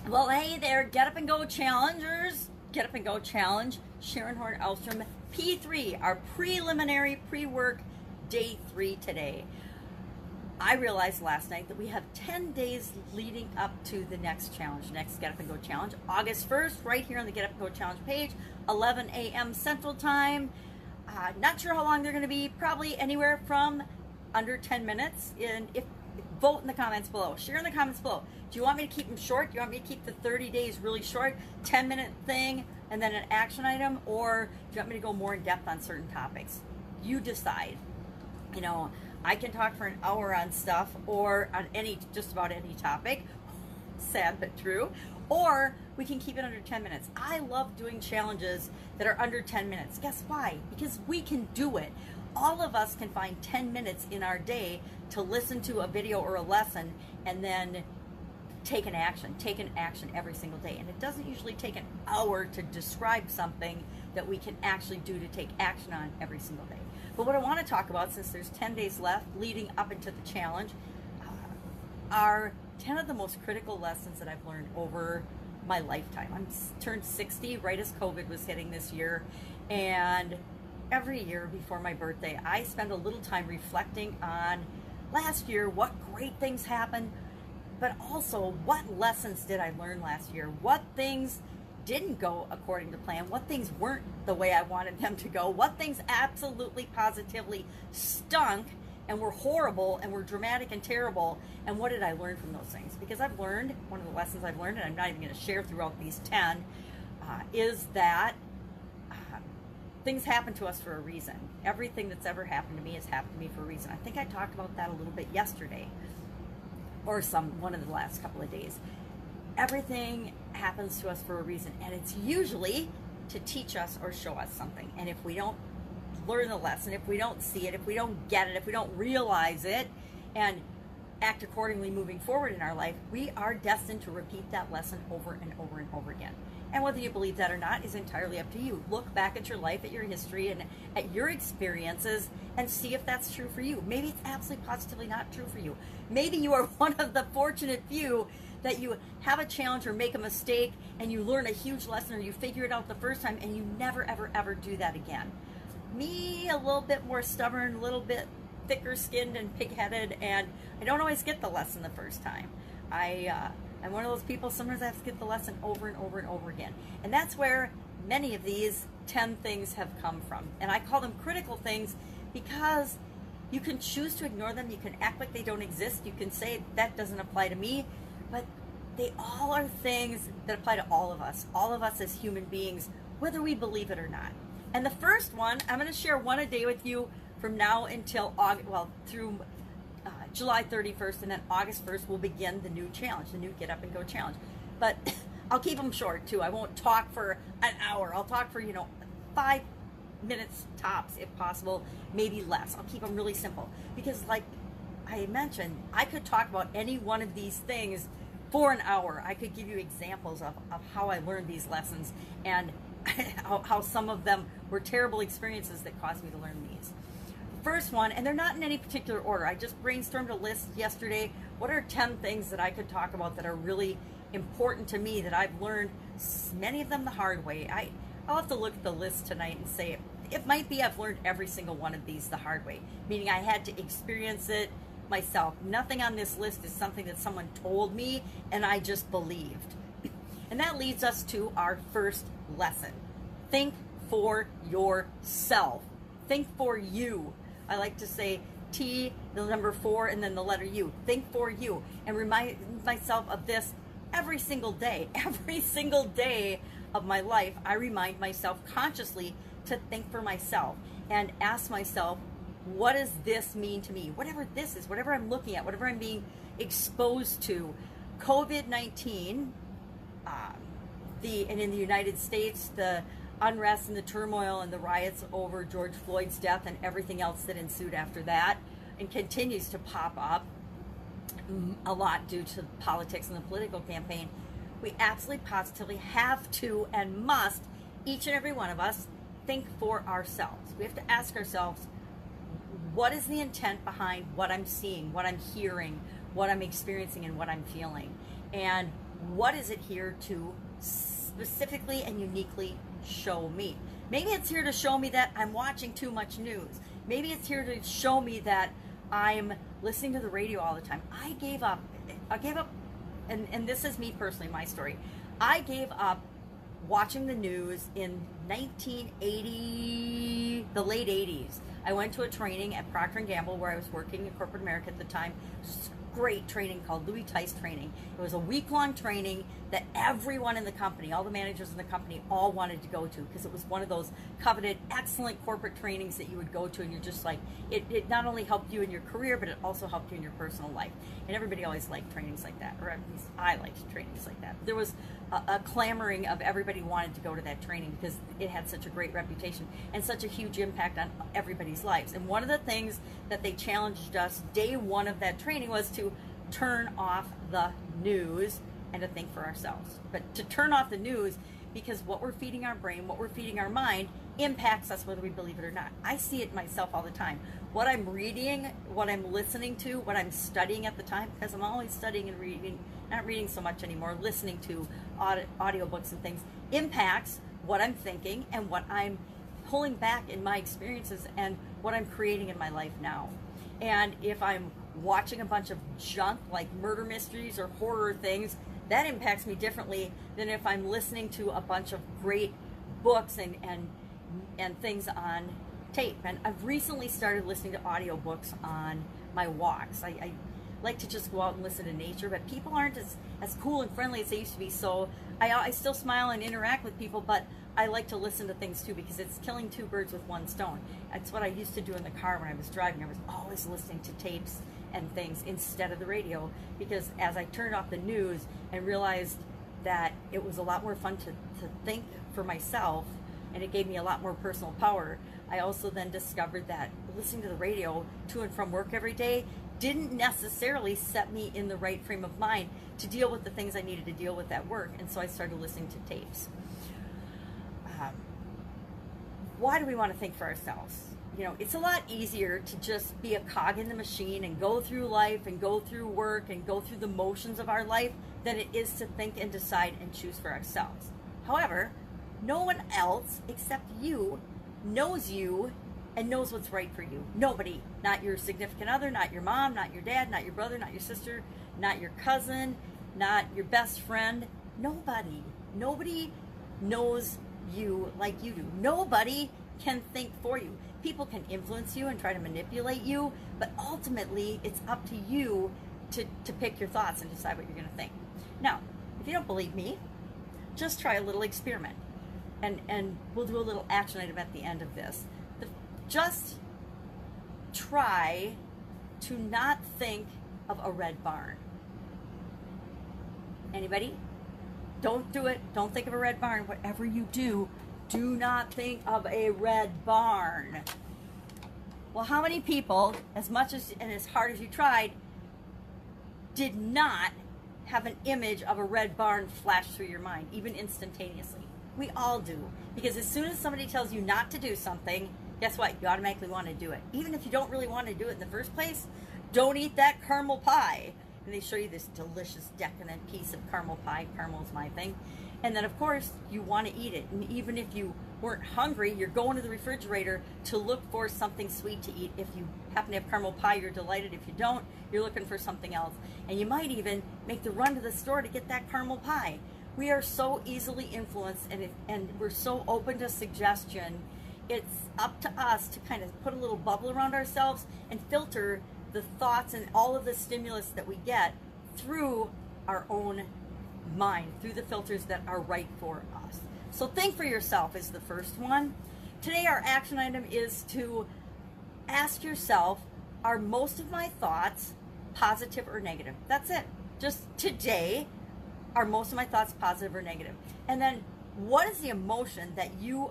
Well, hey there, Get Up and Go Challengers. Get Up and Go Challenge. Sharon Horne-Ellstrom, P3, our preliminary pre-work day 3 today. I realized last night that we have 10 days leading up to the next challenge, next Get Up and Go Challenge, August 1st, right here on the Get Up and Go Challenge page, 11 a.m. Central Time. Not sure how long they're going to be, probably anywhere from under 10 minutes. And if vote in the comments below. Share in the comments below. Do you want me to keep them short? Do you want me to keep the 30 days really short, 10-minute thing, and then an action item? Or do you want me to go more in depth on certain topics? You decide. You know, I can talk for an hour on stuff or on just about any topic. Sad but true. Or we can keep it under 10 minutes. I love doing challenges that are under 10 minutes. Guess why? Because we can do it. All of us can find 10 minutes in our day to listen to a video or a lesson and then take an action every single day. And it doesn't usually take an hour to describe something that we can actually do to take action on every single day. But what I want to talk about, since there's 10 days left leading up into the challenge, are 10 of the most critical lessons that I've learned over my lifetime. I'm turned 60 right as COVID was hitting this year, and every year before my birthday, I spend a little time reflecting on last year, what great things happened, but also what lessons did I learn last year? What things didn't go according to plan? What things weren't the way I wanted them to go? What things absolutely, positively stunk and were horrible and were dramatic and terrible? And what did I learn from those things? Because I've learned, one of the lessons I've learned, and I'm not even going to share throughout these 10, is that things happen to us for a reason. Everything that's ever happened to me has happened to me for a reason. I think I talked about that a little bit yesterday, or one of the last couple of days. Everything happens to us for a reason, and it's usually to teach us or show us something. And if we don't learn the lesson, if we don't see it, if we don't get it, if we don't realize it, and act accordingly moving forward in our life, we are destined to repeat that lesson over and over and over again. And whether you believe that or not is entirely up to you. Look back at your life, at your history, and at your experiences and see if that's true for you. Maybe it's absolutely positively not true for you. Maybe you are one of the fortunate few that you have a challenge or make a mistake and you learn a huge lesson, or you figure it out the first time and you never, ever, ever do that again. Me, a little bit more stubborn, a little bit thicker skinned and pig-headed, and I don't always get the lesson the first time. I'm one of those people, sometimes I have to get the lesson over and over and over again. And that's where many of these 10 things have come from. And I call them critical things because you can choose to ignore them. You can act like they don't exist. You can say that doesn't apply to me. But they all are things that apply to all of us as human beings, whether we believe it or not. And the first one, I'm going to share one a day with you from now until August, through July 31st, and then August 1st we'll begin the new challenge, the new Get Up and Go Challenge. But I'll keep them short too. I won't talk for an hour. I'll talk for 5 minutes tops if possible, maybe less. I'll keep them really simple because, like I mentioned, I could talk about any one of these things for an hour. I could give you examples of how I learned these lessons and how some of them were terrible experiences that caused me to learn these. First one, and they're not in any particular order. I just brainstormed a list yesterday. What are 10 things that I could talk about that are really important to me that I've learned, many of them the hard way? I'll have to look at the list tonight and say it might be I've learned every single one of these the hard way, meaning I had to experience it myself. Nothing on this list is something that someone told me and I just believed. And that leads us to our first lesson. Think for yourself. Think for you. I like to say T, the number 4, and then the letter U. Think for you. And remind myself of this every single day. Every single day of my life, I remind myself consciously to think for myself and ask myself, what does this mean to me? Whatever this is, whatever I'm looking at, whatever I'm being exposed to. COVID-19, and in the United States, the unrest and the turmoil and the riots over George Floyd's death and everything else that ensued after that, and continues to pop up a lot due to politics and the political campaign. We absolutely positively have to and must, each and every one of us, think for ourselves. We have to ask ourselves, what is the intent behind what I'm seeing, what I'm hearing, what I'm experiencing, and what I'm feeling? And what is it here to specifically and uniquely show me? Maybe it's here to show me that I'm watching too much news. Maybe it's here to show me that I'm listening to the radio all the time. I gave up, and this is me personally, my story. I gave up watching the news in 1980, the late 80s. I went to a training at Procter & Gamble where I was working in corporate America at the time. Great training called Louis Tice training. It was a week-long training that everyone in the company, all the managers in the company, all wanted to go to because it was one of those coveted, excellent corporate trainings that you would go to, and you're just like, it not only helped you in your career, but it also helped you in your personal life. And everybody always liked trainings like that, or at least I liked trainings like that. There was a clamoring of everybody wanted to go to that training because it had such a great reputation and such a huge impact on everybody's lives. And one of the things that they challenged us day one of that training was to turn off the news and to think for ourselves. But to turn off the news, because what we're feeding our brain, what we're feeding our mind, impacts us whether we believe it or not. I see it myself all the time. What I'm reading, what I'm listening to, what I'm studying at the time, because I'm always studying and reading, not reading so much anymore, listening to audiobooks and things, impacts what I'm thinking and what I'm pulling back in my experiences and what I'm creating in my life now. And if I'm watching a bunch of junk like murder mysteries or horror things, that impacts me differently than if I'm listening to a bunch of great books and things on tape. And I've recently started listening to audiobooks on my walks. I like to just go out and listen to nature, but people aren't as cool and friendly as they used to be, so I still smile and interact with people, but I like to listen to things too because it's killing two birds with one stone. That's what I used to do in the car when I was driving. I was always listening to tapes and things instead of the radio, because as I turned off the news and realized that it was a lot more fun to think for myself, and it gave me a lot more personal power, I also then discovered that listening to the radio to and from work every day didn't necessarily set me in the right frame of mind to deal with the things I needed to deal with at work, and so I started listening to tapes. Why do we want to think for ourselves? You know, it's a lot easier to just be a cog in the machine and go through life and go through work and go through the motions of our life than it is to think and decide and choose for ourselves. However, no one else except you knows you and knows what's right for you. Nobody, not your significant other, not your mom, not your dad, not your brother, not your sister, not your cousin, not your best friend. Nobody knows you like you do. Nobody can think for you. People can influence you and try to manipulate you, but ultimately it's up to you to pick your thoughts and decide what you're going to think. Now, if you don't believe me, just try a little experiment, and we'll do a little action item at the end of this. Just try to not think of a red barn. Anybody? Don't do it. Don't think of a red barn. Whatever you do, do not think of a red barn. Well, how many people, as much as and as hard as you tried, did not have an image of a red barn flash through your mind, even instantaneously? We all do. Because as soon as somebody tells you not to do something, guess what? You automatically want to do it. Even if you don't really want to do it in the first place, don't eat that caramel pie. And they show you this delicious, decadent piece of caramel pie. Caramel is my thing. And then, of course, you want to eat it. And even if you weren't hungry, you're going to the refrigerator to look for something sweet to eat. If you happen to have caramel pie, you're delighted. If you don't, you're looking for something else. And you might even make the run to the store to get that caramel pie. We are so easily influenced, and we're so open to suggestion. It's up to us to kind of put a little bubble around ourselves and filter the thoughts and all of the stimulus that we get through our own mind, through the filters that are right for us. So think for yourself is the first one. Today our action item is to ask yourself, are most of my thoughts positive or negative? That's it. Just today, are most of my thoughts positive or negative? And then what is the emotion that you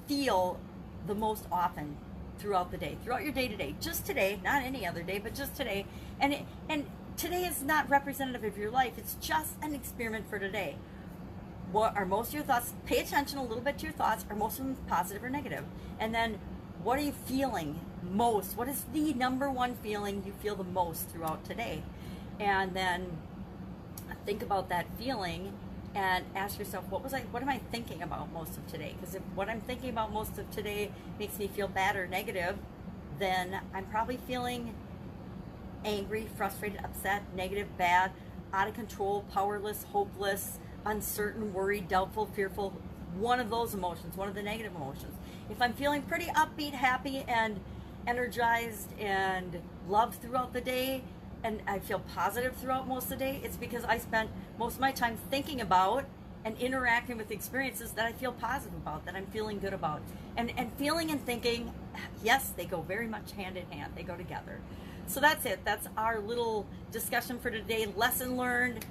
feel the most often throughout the day, throughout your day-to-day? Just today, not any other day, but just today. And today is not representative of your life. It's just an experiment for today. What are most of your thoughts? Pay attention a little bit to your thoughts. Are most of them positive or negative? And then what are you feeling most? What is the number one feeling you feel the most throughout today? And then think about that feeling and ask yourself, what am I thinking about most of today? Because if what I'm thinking about most of today makes me feel bad or negative, then I'm probably feeling angry, frustrated, upset, negative, bad, out of control, powerless, hopeless, uncertain, worried, doubtful, fearful. One of those emotions, one of the negative emotions. If I'm feeling pretty upbeat, happy, and energized and loved throughout the day, and I feel positive throughout most of the day, it's because I spent most of my time thinking about and interacting with experiences that I feel positive about, that I'm feeling good about. And feeling and thinking, yes, they go very much hand in hand. They go together. So that's it. That's our little discussion for today. Lesson learned.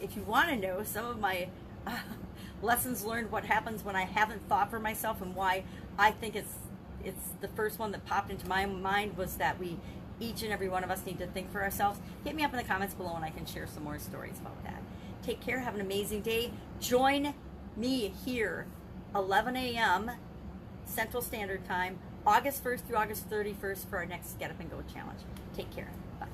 If you want to know some of my lessons learned, what happens when I haven't thought for myself, and why I think it's the first one that popped into my mind was that each and every one of us need to think for ourselves. Hit me up in the comments below and I can share some more stories about that. Take care. Have an amazing day. Join me here 11 a.m. Central Standard Time, August 1st through August 31st for our next Get Up and Go challenge. Take care. Bye.